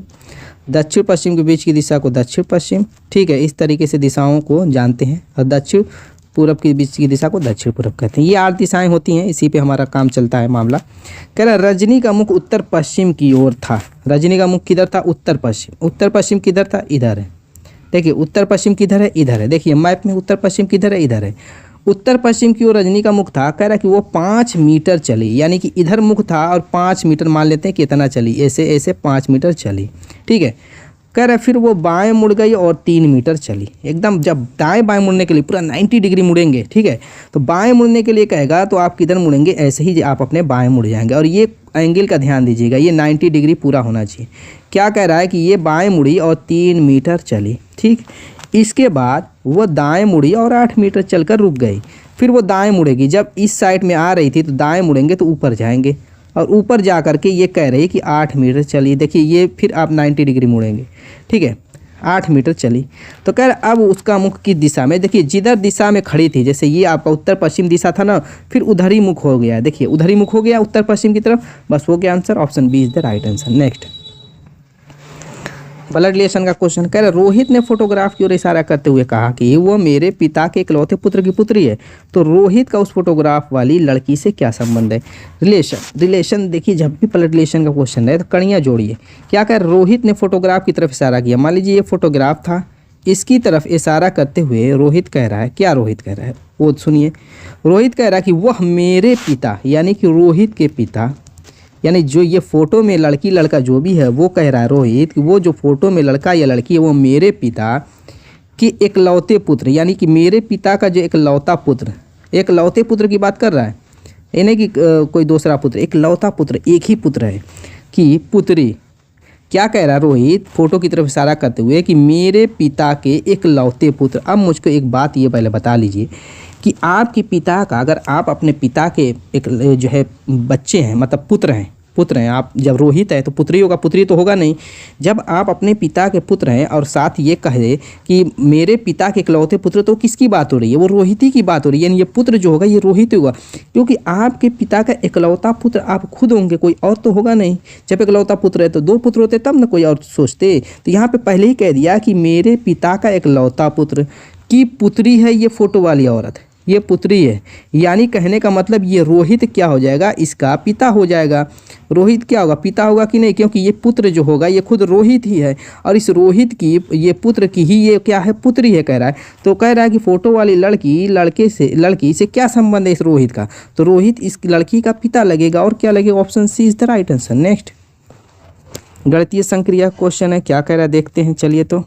दक्षिण पश्चिम के बीच की दिशा को दक्षिण पश्चिम, ठीक है। इस तरीके से दिशाओं को जानते हैं और दक्षिण पूरब के बीच की दिशा को दक्षिण पूरब कहते हैं। ये 8 दिशाएं होती हैं, इसी पे हमारा काम चलता है मामला। कह रहा रजनी का मुख उत्तर पश्चिम की ओर था। रजनी का मुख किधर था, उत्तर पश्चिम। उत्तर पश्चिम किधर था, इधर है। देखिए उत्तर पश्चिम किधर है, इधर है। देखिए मैप में उत्तर पश्चिम किधर है, इधर है। उत्तर पश्चिम की ओर रजनी का मुख था। कह रहा कि वो 5 मीटर चली, यानी कि इधर मुख था और 5 मीटर मान लेते हैं कितना चली, ऐसे ऐसे 5 मीटर चली, ठीक है। कह रहा फिर वो बाएं मुड़ गई और 3 मीटर चली। एकदम जब दाएं बाएं मुड़ने के लिए पूरा 90 डिग्री मुड़ेंगे, ठीक है, तो बाएं मुड़ने के लिए कहेगा तो आप किधर मुड़ेंगे, ऐसे ही आप अपने बाएं मुड़ जाएंगे। और ये एंगल का ध्यान दीजिएगा, ये 90 डिग्री पूरा होना चाहिए। क्या कह रहा है कि ये बाएं मुड़ी और 3 मीटर चली, ठीक। इसके बाद वो दाएं मुड़ी और 8 मीटर चलकर रुक गई। फिर वो दाएं मुड़ेगी, जब इस साइड में आ रही थी तो दाएं मुड़ेंगे तो ऊपर जाएंगे, और ऊपर जा करके ये कह रही है कि 8 मीटर चली। देखिए ये फिर आप 90 डिग्री मुड़ेंगे, ठीक है, 8 मीटर चली। तो कह रहा अब उसका मुख किस दिशा में, देखिए जिधर दिशा में खड़ी थी, जैसे ये आपका उत्तर पश्चिम दिशा था ना, फिर उधर ही मुख हो गया है। देखिए उधर ही मुख हो गया उत्तर पश्चिम की तरफ। बस हो गया answer, option B is the right answer. Next blood relation का क्वेश्चन कह रहे रोहित ने फोटोग्राफ की ओर इशारा करते हुए कहा कि वो मेरे पिता के इकलौते पुत्र की पुत्री है। तो रोहित का उस फोटोग्राफ वाली लड़की से क्या संबंध है। रिलेशन देखिए जब भी ब्लड रिलेशन का क्वेश्चन है तो कड़ियाँ जोड़िए। क्या कह रोहित ने फोटोग्राफ की तरफ इशारा किया। मान लीजिए ये फोटोग्राफ था, इसकी तरफ इशारा करते हुए रोहित कह रहा है, क्या रोहित कह रहा है वो सुनिए। रोहित कह रहा है कि वह मेरे पिता, यानी कि रोहित के पिता, यानी जो ये फोटो में लड़की लड़का जो भी है वो कह रहा है रोहित कि वो जो फोटो में लड़का या लड़की है वो मेरे पिता के इकलौते पुत्र, यानी कि मेरे पिता का जो इकलौता पुत्र, इकलौते पुत्र की बात कर रहा है, ये नहीं कि कोई दूसरा पुत्र, इकलौता पुत्र, एक ही पुत्र है कि पुत्री। क्या कह रहा है रोहित फोटो की तरफ इशारा करते हुए कि मेरे पिता के इकलौते पुत्र। अब मुझको एक बात ये पहले बता लीजिए कि आपके पिता का, अगर आप अपने पिता के एक जो है बच्चे हैं, मतलब पुत्र हैं आप, जब रोहित है तो पुत्री होगा, पुत्री तो होगा नहीं। जब आप अपने पिता के पुत्र हैं और साथ ये कहे कि मेरे पिता के इकलौते पुत्र, तो किसकी बात हो रही है, वो रोहित ही की बात हो रही है। यानी ये पुत्र जो होगा ये रोहित होगा, क्योंकि आपके पिता का इकलौता पुत्र आप खुद होंगे, कोई और तो होगा नहीं। जब इकलौता पुत्र है तो 2 पुत्र होते तब ना कोई और सोचते। तो यहाँ पर पहले ही कह दिया कि मेरे पिता का इकलौता पुत्र की पुत्री है ये फोटो वाली औरत, ये पुत्री है। यानी कहने का मतलब ये रोहित क्या हो जाएगा, इसका पिता हो जाएगा। रोहित क्या होगा, पिता होगा कि नहीं, क्योंकि ये पुत्र जो होगा ये खुद रोहित ही है, और इस रोहित की, ये पुत्र की ही ये क्या है, पुत्री है कह रहा है। तो कह रहा है कि फोटो वाली लड़की से क्या संबंध है इस रोहित का। तो रोहित इस लड़की का पिता लगेगा, और क्या लगेगा, option C is the right answer. Next गणितीय संक्रिया क्वेश्चन है, क्या कह रहा है देखते हैं। चलिए तो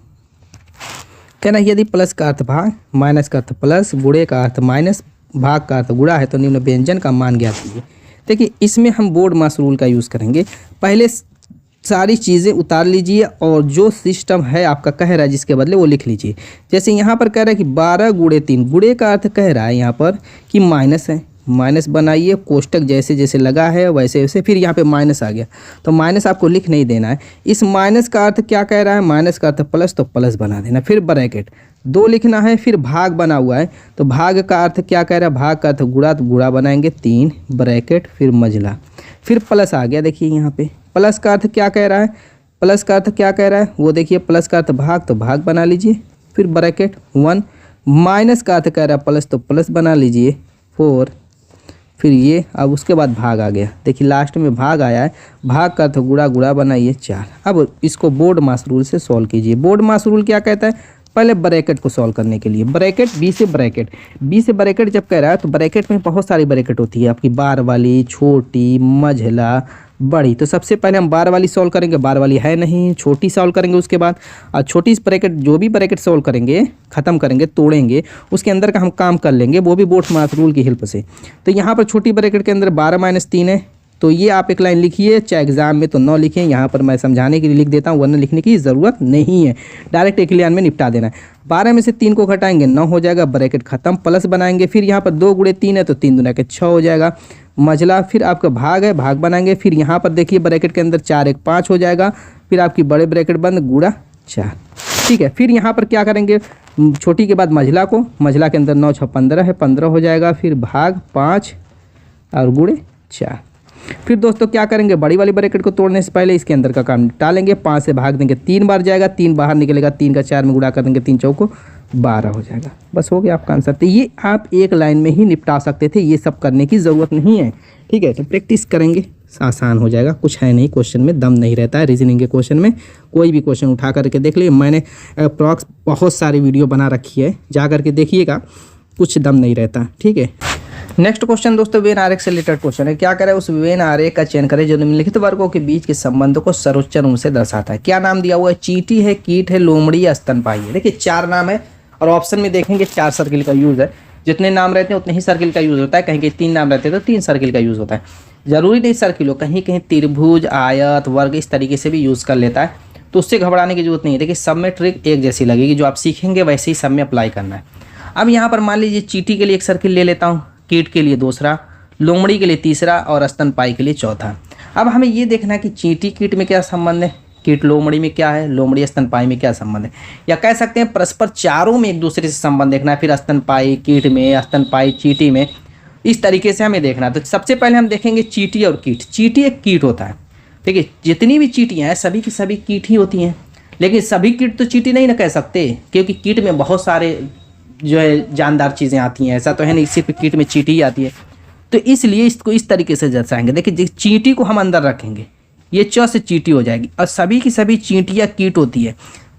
कहना यदि प्लस का अर्थ भाग, माइनस का अर्थ प्लस, गुणे का अर्थ माइनस, भाग का अर्थ गुणा है तो निम्न व्यंजन का मान ज्ञात कीजिए। देखिए इसमें हम बोर्ड मास रूल का यूज़ करेंगे। पहले सारी चीज़ें उतार लीजिए और जो सिस्टम है आपका कह रहा है जिसके बदले वो लिख लीजिए। जैसे यहाँ पर कह रहा है कि 12 गुणे 3, गुणे का अर्थ कह रहा है यहाँ पर कि माइनस है, माइनस बनाइए, कोष्टक जैसे जैसे लगा है वैसे वैसे, फिर यहाँ पे माइनस आ गया तो माइनस आपको लिख नहीं देना है। इस माइनस का अर्थ क्या कह रहा है, माइनस का अर्थ प्लस, तो प्लस बना देना, फिर ब्रैकेट 2 लिखना है, फिर भाग बना हुआ है तो भाग का अर्थ क्या कह रहा है, भाग का अर्थ गुणा, तो गुणा बनाएंगे 3 ब्रैकेट, फिर मजला, फिर प्लस आ गया। देखिए यहाँ पे प्लस का अर्थ क्या कह रहा है, प्लस का अर्थ क्या कह रहा है वो देखिए, प्लस का अर्थ भाग, तो भाग बना लीजिए, फिर ब्रैकेट 1, माइनस का अर्थ कह रहा है प्लस, तो प्लस बना लीजिए 4, फिर ये, अब उसके बाद भाग आ गया। देखिए लास्ट में भाग आया है, भाग का अर्थ गुणा, गुणा बनाइए 4। अब इसको बोर्ड मास रूल से सॉल्व कीजिए। बोर्ड मास रूल क्या कहता है, पहले ब्रैकेट को सॉल्व करने के लिए ब्रैकेट, बी से ब्रैकेट जब कह रहा है तो ब्रैकेट में बहुत सारी ब्रैकेट होती है आपकी, बार वाली, छोटी, मझला, बड़ी। तो सबसे पहले हम बार वाली सॉल्व करेंगे, बार वाली है नहीं, छोटी सॉल्व करेंगे उसके बाद, और छोटी ब्रैकेट जो भी ब्रैकेट सॉल्व करेंगे, ख़त्म करेंगे, तोड़ेंगे, उसके अंदर का हम काम कर लेंगे, वो भी बोर्ड मास रूल की हेल्प से। तो यहाँ पर छोटी ब्रैकेट के अंदर 12 - 3 है, तो ये आप एक लाइन लिखिए, चाहे एग्जाम में तो 9 लिखें, यहाँ पर मैं समझाने के लिए लिख देता हूँ, वरना लिखने की ज़रूरत नहीं है, डायरेक्ट एक लाइन में निपटा देना है। 12 में से 3 को घटाएंगे 9 हो जाएगा, ब्रैकेट खत्म, प्लस बनाएंगे, फिर यहाँ पर 2 गुणे 3 है तो 3 दूना के 6 हो जाएगा, मजला, फिर आपका भाग है, भाग बनाएंगे, फिर यहाँ पर देखिए ब्रैकेट के अंदर 4 1 5 हो जाएगा, फिर आपकी बड़े ब्रैकेट बंद, गुणा 4, ठीक है। फिर यहाँ पर क्या करेंगे, छोटी के बाद मझला को, मझला के अंदर 9 6 15 है, 15 हो जाएगा, फिर भाग 5 और गुणे 4। फिर दोस्तों क्या करेंगे, बड़ी वाली ब्रैकेट को तोड़ने से पहले इसके अंदर का काम निपटा लेंगे। 5 से भाग देंगे 3 बार जाएगा, 3 बाहर निकलेगा, 3 का 4 में गुणा कर देंगे, 3 चौको 12 हो जाएगा। बस हो गया आपका आंसर। तो ये आप एक लाइन में ही निपटा सकते थे, ये सब करने की ज़रूरत नहीं है, ठीक है। तो प्रैक्टिस करेंगे, आसान हो जाएगा। कुछ है नहीं, क्वेश्चन में दम नहीं रहता है। रीजनिंग के क्वेश्चन में कोई भी क्वेश्चन उठा करके देख लीजिए, मैंने अप्रॉक्स बहुत सारी वीडियो बना रखी है, जा करके देखिएगा, कुछ दम नहीं रहता, ठीक है। नेक्स्ट क्वेश्चन दोस्तों वेन आरेख से रिलेटेड क्वेश्चन है। क्या करें, उस वेन आरेख का चयन करें जो निम्नलिखित वर्गों के बीच के संबंधों को सर्वोच्च रूप से दर्शाता है। क्या नाम दिया हुआ है, चींटी है, कीट है, लोमड़ी या स्तनपायी है। देखिए 4 नाम है और ऑप्शन में देखेंगे 4 सर्किल का यूज है। जितने नाम रहते हैं उतने ही सर्किल का यूज होता है, कहीं कहीं 3 नाम रहते हैं तो 3 सर्किल का यूज होता है। जरूरी नहीं सर्किल हो, कहीं कहीं त्रिभुज, आयत, वर्ग इस तरीके से भी यूज कर लेता है, तो उससे घबराने की जरूरत नहीं है। देखिए सब में ट्रिक एक जैसी लगेगी, जो आप सीखेंगे वैसे ही सब में अप्लाई करना है। अब यहाँ पर मान लीजिए चींटी के लिए एक सर्किल ले लेता हूँ, कीट के लिए दूसरा, लोमड़ी के लिए तीसरा और स्तनपायी के लिए चौथा। अब हमें ये देखना है कि चींटी कीट में क्या संबंध है, कीट लोमड़ी में क्या है, लोमड़ी स्तनपायी में क्या संबंध है, या कह सकते हैं परस्पर चारों में एक दूसरे से संबंध देखना है, फिर स्तनपायी कीट में, स्तनपायी चींटी में, इस तरीके से हमें देखना है। तो सबसे पहले हम देखेंगे चींटी और कीट। चींटी एक कीट होता है, ठीक है। जितनी भी चींटियाँ हैं सभी की सभी कीट ही होती हैं, लेकिन सभी कीट तो चींटी नहीं ना कह सकते, क्योंकि कीट में बहुत सारे जो है जानदार चीज़ें आती हैं। ऐसा तो है नहीं सिर्फ कीट में चींटी ही आती है। तो इसलिए इसको इस तरीके से दर्शाएंगे। देखिए चींटी को हम अंदर रखेंगे, ये च से चींटी हो जाएगी, और सभी की सभी चींटियाँ कीट होती है,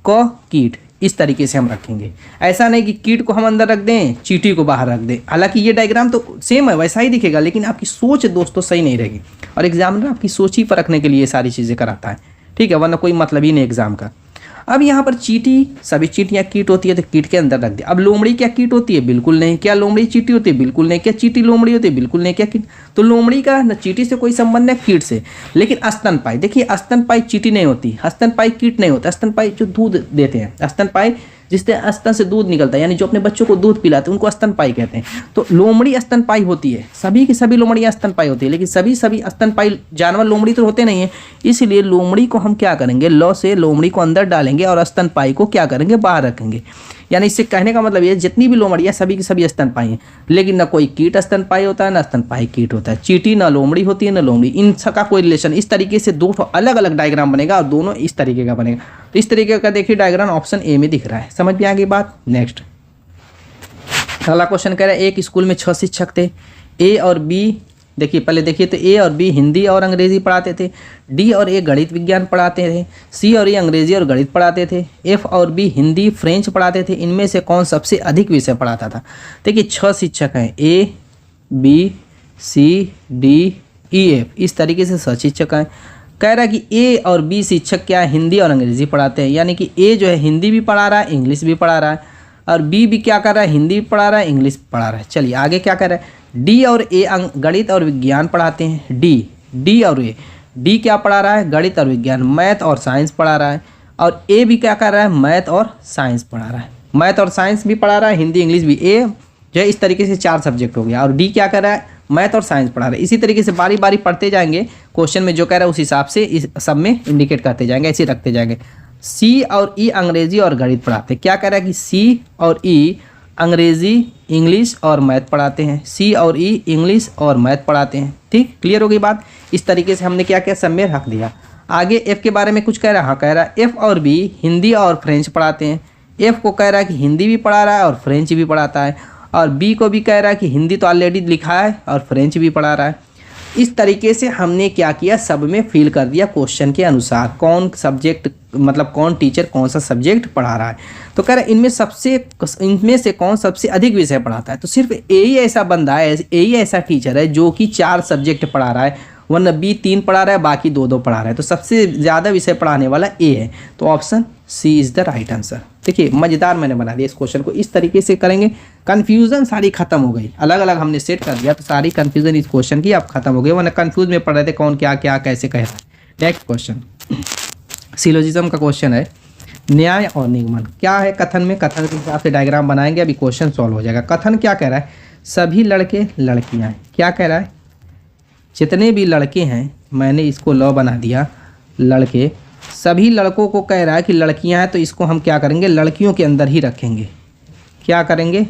क कीट, इस तरीके से हम रखेंगे। ऐसा नहीं कि कीट को हम अंदर रख दें, चींटी को बाहर रख दें। हालांकि ये डायग्राम तो सेम है, वैसा ही दिखेगा, लेकिन आपकी सोच दोस्तों सही नहीं रहेगी। और एग्जामिनर आपकी सोच ही परखने के लिए ये सारी चीज़ें कराता है, ठीक है, वरना कोई मतलब ही नहीं एग्जाम का। अब यहाँ पर चींटी, सभी चींटियाँ कीट होती है, तो कीट के अंदर रख दिया। अब लोमड़ी क्या कीट होती है? बिल्कुल नहीं। क्या लोमड़ी चींटी होती है? बिल्कुल नहीं। क्या चींटी लोमड़ी होती है? बिल्कुल नहीं। क्या कीट? तो लोमड़ी का न चींटी से कोई संबंध है कीट से। लेकिन स्तनपायी, देखिए स्तनपायी चींटी नहीं होती, स्तनपायी कीट नहीं होता। स्तनपायी जो दूध देते हैं, स्तनपायी जिससे स्तन से दूध निकलता है, यानी जो अपने बच्चों को दूध पिलाते हैं, उनको स्तनपायी कहते हैं। तो लोमड़ी स्तनपायी होती है, सभी की सभी लोमड़ियाँ स्तनपायी होती है, लेकिन सभी स्तनपायी जानवर लोमड़ी तो होते नहीं है। इसलिए लोमड़ी को हम क्या करेंगे, लौ से लोमड़ी को अंदर डालेंगे और स्तनपायी को क्या करेंगे, बाहर रखेंगे। यानी इससे कहने का मतलब ये जितनी भी लोमड़ियाँ सभी की सभी स्तनपायी हैं, लेकिन न कोई कीट स्तनपायी होता है, न स्तनपायी कीट होता है। चींटी न लोमड़ी होती है, न लोमड़ी, इन सबका कोई रिलेशन। इस तरीके से दो अलग अलग डायग्राम बनेगा और दोनों इस तरीके का बनेगा। तो इस तरीके का देखिए डायग्राम ऑप्शन ए में दिख रहा है। समझ में आ गई बात। नेक्स्ट अगला क्वेश्चन कह रहा है एक स्कूल में 6 शिक्षक थे। ए और बी, देखिए पहले देखिए, तो ए और बी हिंदी और अंग्रेजी पढ़ाते थे। डी और ए गणित विज्ञान पढ़ाते थे। सी और ए अंग्रेजी और गणित पढ़ाते थे। एफ और बी हिंदी फ्रेंच पढ़ाते थे। इनमें से कौन सबसे अधिक विषय पढ़ाता था? देखिए 6 शिक्षक हैं, A B C D E F, इस तरीके से 6 शिक्षक हैं। कह रहा है कि ए और बी शिक्षक क्या है, हिंदी और अंग्रेजी पढ़ाते हैं। यानी कि ए जो है हिंदी भी पढ़ा रहा है, इंग्लिश भी पढ़ा रहा है, और बी भी क्या कर रहा है, हिंदी भी पढ़ा रहा है, इंग्लिश पढ़ा रहा है। चलिए आगे क्या कर रहा है, डी और ए गणित और विज्ञान पढ़ाते हैं। डी और ए, डी क्या पढ़ा रहा है, गणित और विज्ञान, मैथ और साइंस पढ़ा रहा है। और ए भी क्या कर रहा है, मैथ और साइंस पढ़ा रहा है, मैथ और साइंस भी पढ़ा रहा है, हिंदी इंग्लिश भी। ए जो है इस तरीके से 4 सब्जेक्ट हो गया, और डी क्या कर रहा है, मैथ और साइंस पढ़ा रहे हैं। इसी तरीके से बारी बारी पढ़ते जाएंगे, क्वेश्चन में जो कह रहा है उस हिसाब से इस सब में इंडिकेट करते जाएंगे, ऐसे रखते जाएंगे। सी और ई अंग्रेजी और गणित पढ़ाते हैं। क्या कह रहा है कि सी और ई अंग्रेजी, इंग्लिश और मैथ पढ़ाते हैं। सी और ई इंग्लिश और मैथ पढ़ाते हैं। ठीक, क्लियर हो गई बात। इस तरीके से हमने क्या किया, सब में रख दिया। आगे एफ के बारे में कुछ कह रहा है। हाँ, कह रहा है एफ और बी हिंदी और फ्रेंच पढ़ाते हैं। एफ को कह रहा है कि हिंदी भी पढ़ा रहा है और फ्रेंच भी पढ़ाता है, और बी को भी कह रहा है कि हिंदी तो ऑलरेडी लिखा है और फ्रेंच भी पढ़ा रहा है। इस तरीके से हमने क्या किया, सब में फिल कर दिया क्वेश्चन के अनुसार, कौन सब्जेक्ट मतलब कौन टीचर कौन सा सब्जेक्ट पढ़ा रहा है। तो कह रहा है इनमें से कौन सबसे अधिक विषय पढ़ाता है। तो सिर्फ ए ही ऐसा बंदा है, ए ही ऐसा टीचर है जो कि 4 सब्जेक्ट पढ़ा रहा है, वरना बी 3 पढ़ा रहा है, बाकी 2 पढ़ा रहा है। तो सबसे ज़्यादा विषय पढ़ाने वाला ए है, तो option C is the right answer. देखिए मज़ेदार मैंने बना दिया इस क्वेश्चन को, इस तरीके से करेंगे, कन्फ्यूज़न सारी खत्म हो गई। अलग अलग हमने सेट कर दिया, तो सारी कन्फ्यूज़न इस क्वेश्चन की अब खत्म हो गई, वरना कन्फ्यूज में पढ़ रहे थे कौन क्या क्या कैसे कह रहा है। नेक्स्ट क्वेश्चन सिलोजिज्म का क्वेश्चन है, न्याय और निगमन क्या है। कथन में, कथन के हिसाब से डायग्राम बनाएंगे, अभी क्वेश्चन सॉल्व हो जाएगा। कथन क्या कह रहा है, सभी लड़के लड़कियाँ, क्या कह रहा है, जितने भी लड़के हैं, मैंने इसको लॉ बना दिया, लड़के, सभी लड़कों को कह रहा है कि लड़कियां हैं, तो इसको हम क्या करेंगे, लड़कियों के अंदर ही रखेंगे। क्या करेंगे,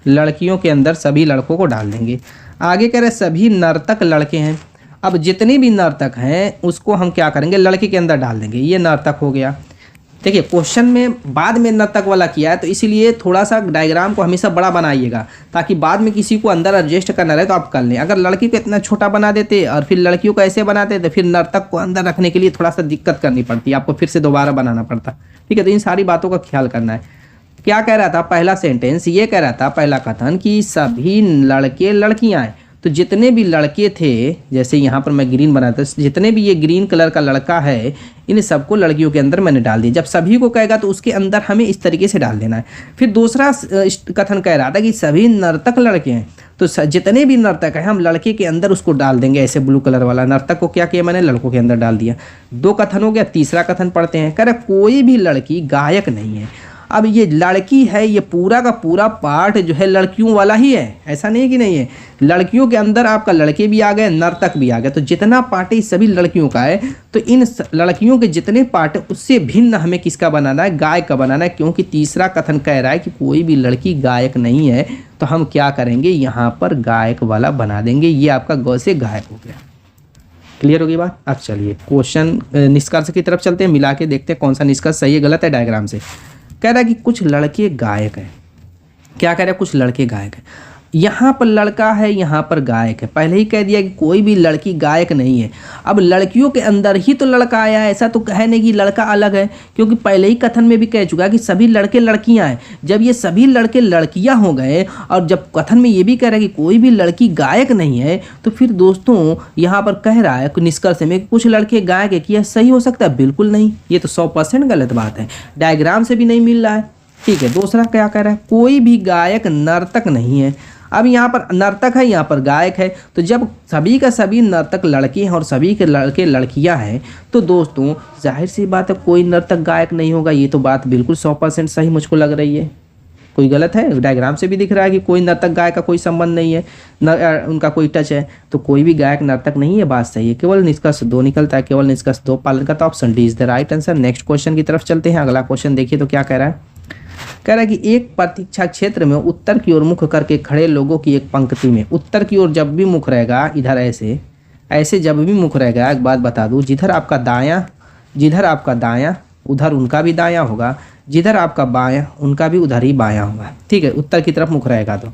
लड़कियों के अंदर सभी लड़कों को डाल देंगे। आगे कह रहे सभी नर्तक लड़के हैं। अब जितने भी नर्तक हैं उसको हम क्या करेंगे, लड़के के अंदर डाल देंगे। ये नर्तक हो गया। देखिए क्वेश्चन में बाद में नर्तक वाला किया है, तो इसीलिए थोड़ा सा डायग्राम को हमेशा बड़ा बनाइएगा, ताकि बाद में किसी को अंदर एडजस्ट करना रहे तो आप कर लें। अगर लड़की को इतना छोटा बना देते और फिर लड़कियों को ऐसे बनाते, तो फिर नर्तक को अंदर रखने के लिए थोड़ा सा दिक्कत करनी पड़ती, आपको फिर से दोबारा बनाना पड़ता। ठीक है, तो इन सारी बातों का ख्याल करना है। क्या कह रहा था, पहला सेंटेंस ये कह रहा था, पहला कथन कि सभी लड़के लड़कियाँ हैं। तो जितने भी लड़के थे, जैसे यहाँ पर मैं ग्रीन बनाता, जितने भी ये ग्रीन कलर का लड़का है, इन सबको लड़कियों के अंदर मैंने डाल दिया। जब सभी को कहेगा तो उसके अंदर हमें इस तरीके से डाल देना है। फिर दूसरा कथन कह रहा था कि सभी नर्तक लड़के हैं, तो जितने भी नर्तक हैं हम लड़के के अंदर उसको डाल देंगे। ऐसे ब्लू कलर वाला नर्तक को क्या किया मैंने, लड़कों के अंदर डाल दिया। 2 कथन हो गया। तीसरा कथन पढ़ते हैं, कह रहे कोई भी लड़की गायक नहीं है। अब ये लड़की है, ये पूरा का पूरा पार्ट जो है लड़कियों वाला ही है, ऐसा नहीं है कि नहीं है। लड़कियों के अंदर आपका लड़के भी आ गए, नर्तक भी आ गए, तो जितना पार्ट है सभी लड़कियों का है। तो इन लड़कियों के जितने पार्ट है उससे भिन्न हमें किसका बनाना है, गायक का बनाना है, क्योंकि तीसरा कथन कह रहा है कि कोई भी लड़की गायक नहीं है। तो हम क्या करेंगे, यहाँ पर गायक वाला बना देंगे। ये आपका ग से गायक हो गया। क्लियर होगी बात। अब चलिए क्वेश्चन निष्कर्ष की तरफ चलते हैं, मिला के देखते हैं कौन सा निष्कर्ष सही है गलत है डायग्राम से। कह रहा है कि कुछ लड़के गायक हैं। क्या कह रहा है, कुछ लड़के गायक हैं। यहाँ पर लड़का है, यहाँ पर गायक है। पहले ही कह दिया कि कोई भी लड़की गायक नहीं है। अब लड़कियों के अंदर ही तो लड़का आया है, ऐसा तो कहे नहीं कि लड़का अलग है, क्योंकि पहले ही कथन में भी कह चुका है कि सभी लड़के लड़कियाँ हैं। जब ये सभी लड़के लड़कियाँ हो गए और जब कथन में ये भी कह रहा है कि कोई भी लड़की गायक नहीं है, तो फिर दोस्तों यहाँ पर कह रहा है निष्कर्ष में कुछ लड़के गायक है। कि सही हो सकता है? बिल्कुल नहीं, ये तो 100% गलत बात है, डायग्राम से भी नहीं मिल रहा है। ठीक है, दूसरा क्या कह रहा है, कोई भी गायक नर्तक नहीं है। अब यहाँ पर नर्तक है, यहाँ पर गायक है, तो जब सभी का सभी नर्तक लड़के हैं और सभी के लड़के लड़कियाँ हैं, तो दोस्तों जाहिर सी बात है कोई नर्तक गायक नहीं होगा। ये तो बात बिल्कुल 100% सही मुझको लग रही है। कोई गलत है? डायग्राम से भी दिख रहा है कि कोई नर्तक गायक का कोई संबंध नहीं है, उनका कोई टच है, तो कोई भी गायक नर्तक नहीं है। बात सही है, केवल निष्कर्ष 2 निकलता है, केवल निष्कर्ष 2 पालन करता है। Option D is the right answer. Next question की तरफ चलते हैं। अगला क्वेश्चन देखिए तो क्या कह रहा है। कह रहा है कि एक प्रतीक्षा क्षेत्र में उत्तर की ओर मुख करके खड़े लोगों की एक पंक्ति में, उत्तर की ओर जब भी मुख रहेगा, इधर ऐसे ऐसे जब भी मुख रहेगा, एक बात बता दूं, जिधर आपका दायां उधर उनका भी दायां होगा, जिधर आपका बायां उनका भी उधर ही बायां होगा। ठीक है, उत्तर की तरफ मुख रहेगा। तो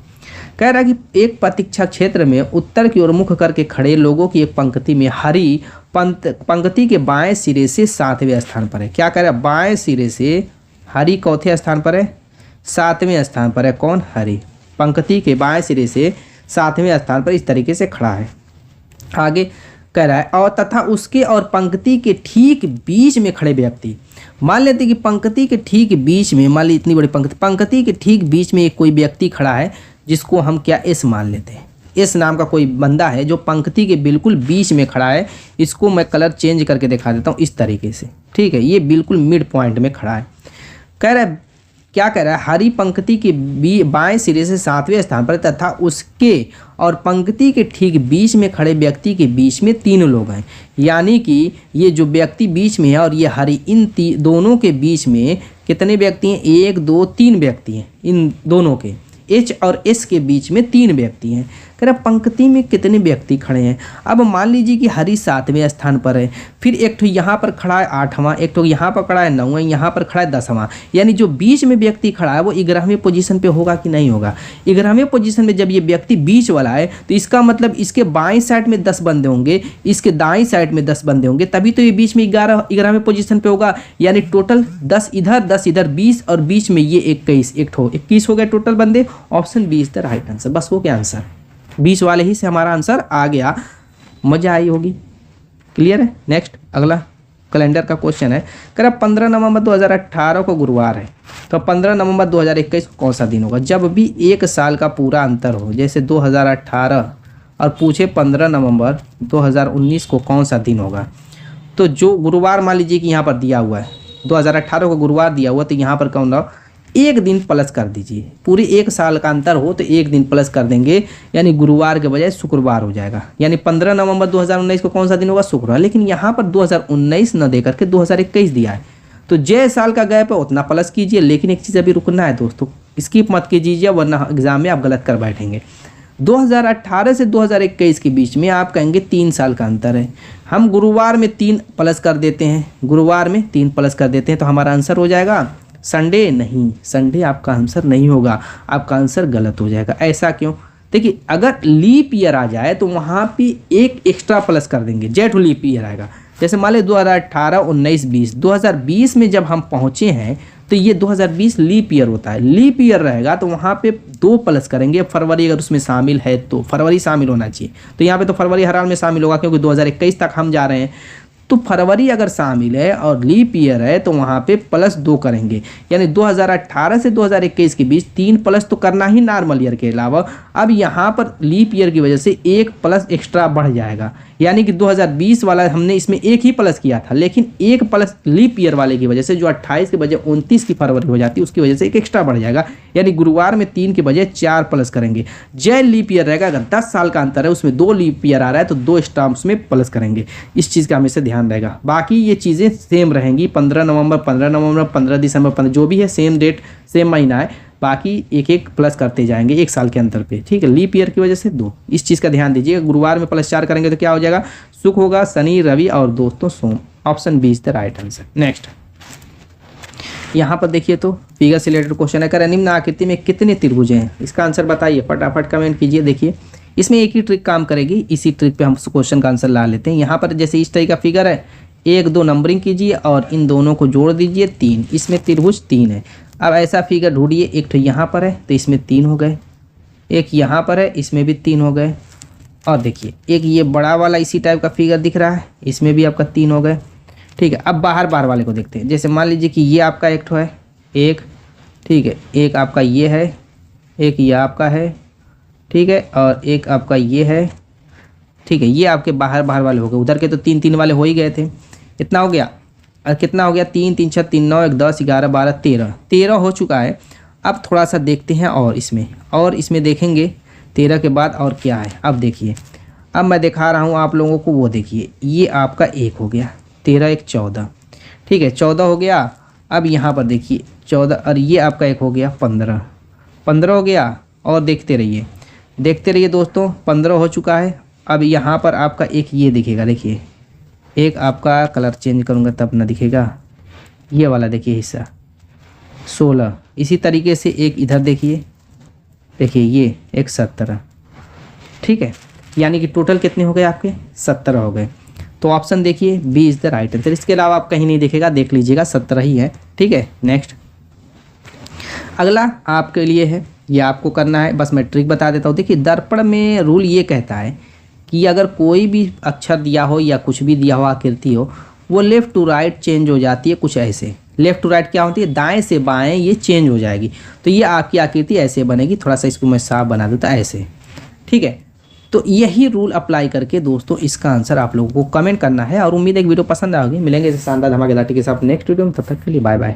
कह रहा है कि एक प्रतीक्षा क्षेत्र में उत्तर की ओर मुख करके खड़े लोगों की एक पंक्ति में हरि पंक्ति के बाएं सिरे से 7वें स्थान पर है। क्या कह रहा है, बाएं सिरे से हरि चौथे स्थान पर है, 7वें स्थान पर है। कौन? हरि। पंक्ति के बाएं सिरे से 7वें स्थान पर इस तरीके से खड़ा है। आगे कह रहा है और तथा उसके और पंक्ति के ठीक बीच में खड़े व्यक्ति, मान लेते कि पंक्ति के ठीक बीच में, मान ली इतनी बड़ी पंक्ति के ठीक बीच में एक कोई व्यक्ति खड़ा है, जिसको हम क्या एस मान लेते हैं। एस नाम का कोई बंदा है जो पंक्ति के बिल्कुल बीच में खड़ा है। इसको मैं कलर चेंज करके दिखा देता हूँ इस तरीके से। ठीक है, ये बिल्कुल मिड पॉइंट में खड़ा है। कह रहा है, क्या कह रहा है, हरी पंक्ति के बाएं सिरे से 7वें स्थान पर तथा उसके और पंक्ति के ठीक बीच में खड़े व्यक्ति के बीच में 3 लोग हैं। यानी कि ये जो व्यक्ति बीच में है और ये हरी, इन दोनों के बीच में कितने व्यक्ति हैं? 1 2 3 व्यक्ति हैं। इन दोनों के एच और एस के बीच में 3 व्यक्ति हैं। कह रहा पंक्ति में कितने व्यक्ति खड़े हैं। अब मान लीजिए कि हरि 7वें स्थान पर है, फिर एक ठो यहाँ पर खड़ा है 8वां, एक ठो यहाँ पर खड़ा है 9वां, यहाँ पर खड़ा है 10वां। यानी जो बीच में व्यक्ति खड़ा है वो 11वें पोजीशन पे होगा कि नहीं होगा। 11वें पोजीशन में जब ये व्यक्ति बीच वाला है तो इसका मतलब इसके बाएं साइड में 10 बंदे होंगे, इसके दाएं साइड में 10 बंदे होंगे, तभी तो ये बीच में 11वें पोजीशन पे होगा। यानी टोटल 10 इधर 20 और बीच में ये 21 हो गए टोटल बंदे। Option B is the right answer. बस हो गया आंसर, 20 वाले ही से हमारा आंसर आ गया। मजा आई होगी। क्लियर है। नेक्स्ट अगला कैलेंडर का क्वेश्चन है। कह रहा 15 नवंबर 2018 को गुरुवार है, तो 15 नवंबर 2021 को कौन सा दिन होगा। जब भी 1 साल का पूरा अंतर हो, जैसे 2018 और पूछे 15 नवंबर 2019 को कौन सा दिन होगा, तो जो गुरुवार मान लीजिए कि यहाँ पर दिया हुआ है 2018 को गुरुवार दिया हुआ, तो यहाँ पर कौन होगा, 1 दिन प्लस कर दीजिए। पूरे 1 साल का अंतर हो तो 1 दिन प्लस कर देंगे, यानी गुरुवार के बजाय शुक्रवार हो जाएगा। यानी 15 नवंबर 2019 को कौन सा दिन होगा, शुक्रवार। लेकिन यहाँ पर 2019 न दे करके 2021 दिया है, तो जय साल का गैप है उतना प्लस कीजिए। लेकिन एक चीज़ अभी रुकना है दोस्तों, स्किप मत कीजिए वरना एग्जाम में आप गलत कर बैठेंगे। 2018 से 2021 के बीच में आप कहेंगे 3 साल का अंतर है। हम गुरुवार में 3 प्लस कर देते हैं, गुरुवार में 3 प्लस कर देते हैं, तो हमारा आंसर हो जाएगा संडे। नहीं, संडे आपका आंसर नहीं होगा, आपका आंसर गलत हो जाएगा। ऐसा क्यों? देखिए, अगर लीप ईयर आ जाए तो वहाँ पे 1 एक्स्ट्रा प्लस कर देंगे, जेठ लीप ईयर आएगा। जैसे मान लें 2018, 19, 20, 2020 में जब हम पहुँचे हैं तो ये 2020 लीप ईयर होता है। लीप ईयर रहेगा तो वहाँ पे 2 प्लस करेंगे। फरवरी अगर उसमें शामिल है तो फरवरी शामिल होना चाहिए, तो यहाँ पे तो फरवरी हर हाल में शामिल होगा क्योंकि 2021 तक हम जा रहे हैं। तो फरवरी अगर शामिल है और लीप ईयर है तो वहाँ पे +2 करेंगे। यानी 2018 से 2021 के बीच 3 प्लस तो करना ही नॉर्मल ईयर के अलावा। अब यहाँ पर लीप ईयर की वजह से एक प्लस एक्स्ट्रा बढ़ जाएगा, यानी कि 2020 वाला हमने इसमें एक ही प्लस किया था, लेकिन एक प्लस लीप ईयर वाले की वजह से जो 28 के बजाय 29 की फरवरी हो जाती है उसकी वजह से एक एक्स्ट्रा बढ़ जाएगा, यानी गुरुवार में 3 के बजाय 4 प्लस करेंगे। जय लीप ईयर रहेगा, अगर 10 साल का अंतर है उसमें 2 लीप ईयर आ रहा है तो 2 एक्स्ट्रा उसमें प्लस करेंगे। इस चीज़ का हमेशा ध्यान रहेगा। बाकी ये चीज़ें सेम रहेंगी, 15 नवंबर 15 दिसंबर जो भी है सेम डेट सेम महीना है, बाकी एक एक प्लस करते जाएंगे 1 साल के अंतर पे, ठीक है। लीप ईयर की वजह से 2, इस चीज़ का ध्यान दीजिएगा। गुरुवार में +4 करेंगे तो क्या हो जाएगा, शुक्र होगा, शनि रवि और दोस्तों सोम। Option B is the right answer. Next यहाँ पर देखिए तो फिगर से रिलेटेड क्वेश्चन है, कर निम्न आकृति में कितने त्रिभुज हैं, इसका आंसर बताइए, फटाफट कमेंट कीजिए। देखिए इसमें एक ही ट्रिक काम करेगी, इसी ट्रिक पे हम क्वेश्चन का आंसर ला लेते हैं। यहाँ पर जैसे इस तरह का फिगर है, 1 2 नंबरिंग कीजिए और इन दोनों को जोड़ दीजिए 3, इसमें त्रिभुज 3 है। अब ऐसा फिगर ढूंढिए, एक तो यहाँ पर है तो इसमें 3 हो गए, एक यहाँ पर है इसमें भी 3 हो गए, और देखिए एक ये बड़ा वाला इसी टाइप का फिगर दिख रहा है, इसमें भी आपका 3 हो गए, ठीक है। अब बाहर वाले को देखते हैं। जैसे मान लीजिए कि ये आपका एक ठो है, एक, ठीक है, एक आपका ये है, एक ये आपका है, ठीक है, और एक आपका ये है, ठीक है। ये आपके बाहर वाले हो गए, उधर के तो 3 वाले हो ही गए थे। इतना हो गया, और कितना हो गया, 3 3 6 3 9 1 10 11 12 13 हो चुका है। अब थोड़ा सा देखते हैं और इसमें देखेंगे 13 के बाद और क्या है। अब देखिए, अब मैं दिखा रहा हूँ आप लोगों को, वो देखिए ये आपका 1 हो गया, 13 1 14, ठीक है, 14 हो गया। अब यहाँ पर देखिए 14, और ये आपका 1 हो गया, 15 हो गया, और देखते रहिए दोस्तों, 15 हो चुका है। अब यहाँ पर आपका एक ये दिखेगा, देखिए एक आपका कलर चेंज करूँगा तब ना दिखेगा, ये वाला देखिए हिस्सा 16। इसी तरीके से एक इधर देखिए ये एक 17, ठीक है, यानी कि टोटल कितने हो गए आपके, 17 हो गए। तो ऑप्शन देखिए B is the right answer. इसके अलावा आप कहीं नहीं देखेगा, देख लीजिएगा 17 ही है, ठीक है। नेक्स्ट अगला आपके लिए है, ये आपको करना है, बस मैं ट्रिक बता देता हूँ। देखिए दर्पण में रूल ये कहता है कि अगर कोई भी अक्षर दिया हो या कुछ भी दिया हो, आकृति हो, वो लेफ़्ट टू राइट चेंज हो जाती है कुछ ऐसे। लेफ़्ट टू राइट क्या होती है, दाएं से बाएं ये चेंज हो जाएगी। तो ये आपकी आकृति ऐसे बनेगी, थोड़ा सा इसको मैं साफ बना देता ऐसे, ठीक है। तो यही रूल अप्लाई करके दोस्तों इसका आंसर आप लोगों को कमेंट करना है। और उम्मीद है कि वीडियो पसंद आएगी। मिलेंगे इस शानदार धमाकेदार के साथ नेक्स्ट वीडियो में, तब तक के लिए बाय बाय।